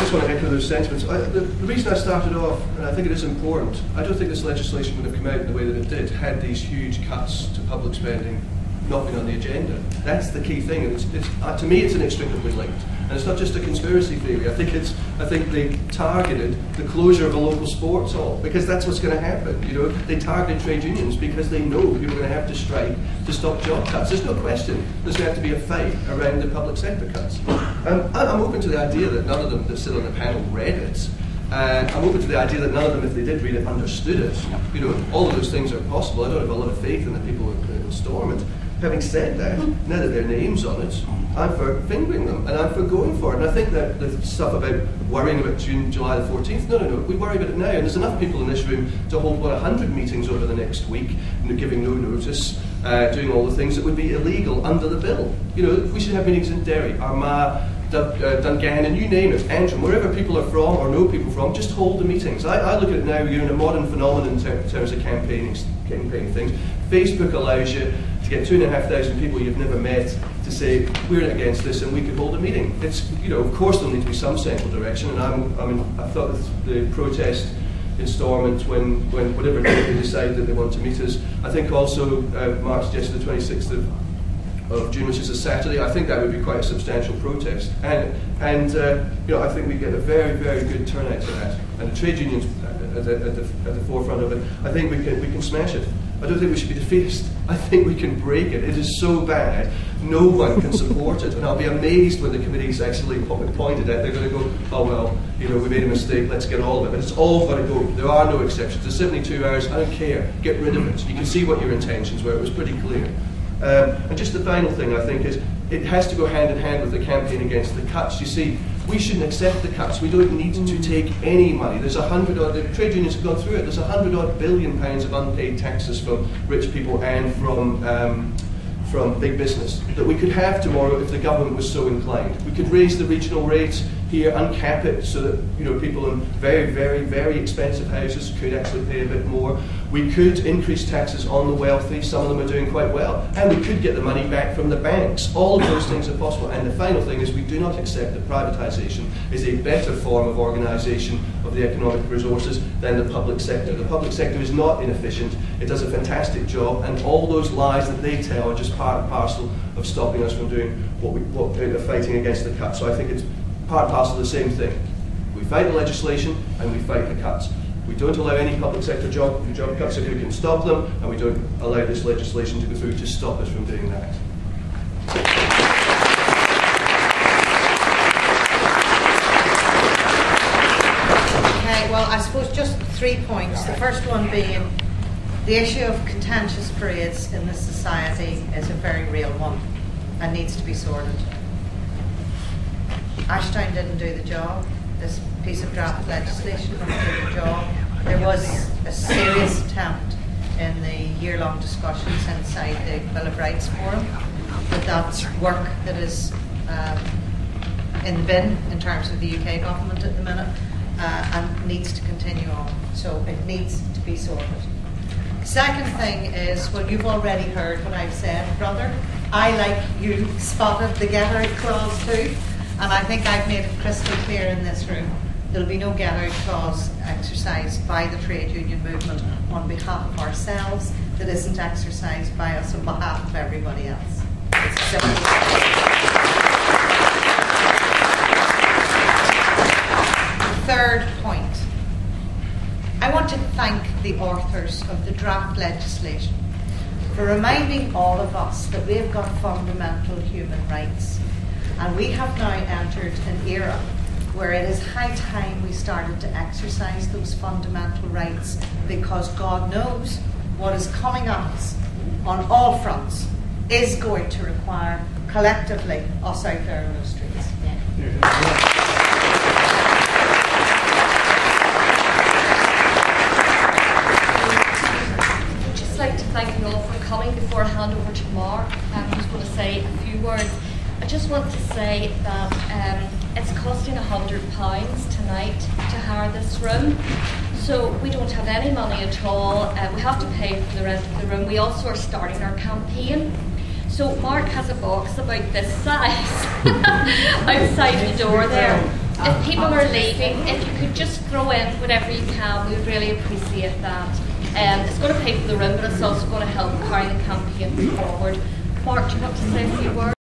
just want to echo those sentiments. The reason I started off, and I think it is important, I don't think this legislation would have come out in the way that it did had these huge cuts to public spending not been on the agenda. That's the key thing, and it's to me it's inextricably linked. And it's not just a conspiracy theory. I think they targeted the closure of a local sports hall because that's what's going to happen. You know, they targeted trade unions because they know people are going to have to strike to stop job cuts. There's no question there's going to have to be a fight around the public sector cuts. I'm open to the idea that none of them that sit on the panel read it. I'm open to the idea that none of them, if they did read it, understood it. You know, all of those things are possible. I don't have a lot of faith in the people who will storm it. Having said that, now that their name's on it, I'm for fingering them and I'm for going for it. And I think that the stuff about worrying about July the 14th, no, we worry about it now. And there's enough people in this room to hold 100 meetings over the next week, giving no notice, doing all the things that would be illegal under the bill. You know, we should have meetings in Derry, Armagh, Dungannon, you name it, Antrim, wherever people are from or know people from, just hold the meetings. I look at it now, you're in a modern phenomenon in terms of campaigning things. Facebook allows you to get 2,500 people you've never met to say, we're against this and we could hold a meeting. It's, you know, of course there'll need to be some central direction, and I thought the protest instalment when whatever day they decide that they want to meet us. I think also Mark suggested the 26th of June, which is a Saturday. I think that would be quite a substantial protest, and you know, I think we get a very, very good turnout to that, and the trade unions at the forefront of it. I think we can smash it. I don't think we should be defeatist. I think we can break it. It is so bad, no one can support it, and I'll be amazed when the committee's actually pointed at. They're going to go, oh well, you know, we made a mistake, let's get all of it. But it's all got to go. There are no exceptions. The 72 hours, I don't care. Get rid of it. You can see what your intentions were. It was pretty clear. And just the final thing, I think, is it has to go hand in hand with the campaign against the cuts. You see, we shouldn't accept the cuts. We don't need to take any money. There's the trade unions have gone through it. There's £100 billion of unpaid taxes from rich people and from big business that we could have tomorrow if the government was so inclined. We could raise the regional rates here, uncap it so that, you know, people in very, very, very expensive houses could actually pay a bit more. We could increase taxes on the wealthy. Some of them are doing quite well. And we could get the money back from the banks. All of those things are possible. And the final thing is we do not accept that privatisation is a better form of organisation of the economic resources than the public sector. The public sector is not inefficient. It does a fantastic job. And all those lies that they tell are just part and parcel of stopping us from doing fighting against the cuts. So I think it's part and parcel of the same thing. We fight the legislation and we fight the cuts. We don't allow any public sector job cuts if we can stop them, and we don't allow this legislation to go through to stop us from doing that. Okay, well, I suppose just 3 points. The first one being the issue of contentious parades in this society is a very real one and needs to be sorted. Ashdown didn't do the job. This piece of draft legislation didn't do the job. There was a serious attempt in the year-long discussions inside the Bill of Rights Forum, but that's work that is in the bin in terms of the UK government at the minute and needs to continue on. So it needs to be sorted. Second thing is, well, you've already heard what I've said, brother. I, like you, spotted the get-out clause too. And I think I've made it crystal clear in this room. There'll be no get-out clause exercised by the trade union movement on behalf of ourselves that isn't exercised by us on behalf of everybody else. It's simple. Third point. I want to thank the authors of the draft legislation for reminding all of us that we have got fundamental human rights. And we have now entered an era where it is high time we started to exercise those fundamental rights, because God knows what is coming at us on all fronts is going to require, collectively, us out there in those streets. I'd just like to thank you all for coming. Before I hand over to Mark, I'm just going to say a few words. I just want to say that it's costing £100 tonight to hire this room, so we don't have any money at all. We have to pay for the rent of the room. We also are starting our campaign. So Mark has a box about this size outside the door there. if people are leaving, if you could just throw in whatever you can, we would really appreciate that. It's going to pay for the room, but it's also going to help carry the campaign forward. Mark, do you want to say a few words?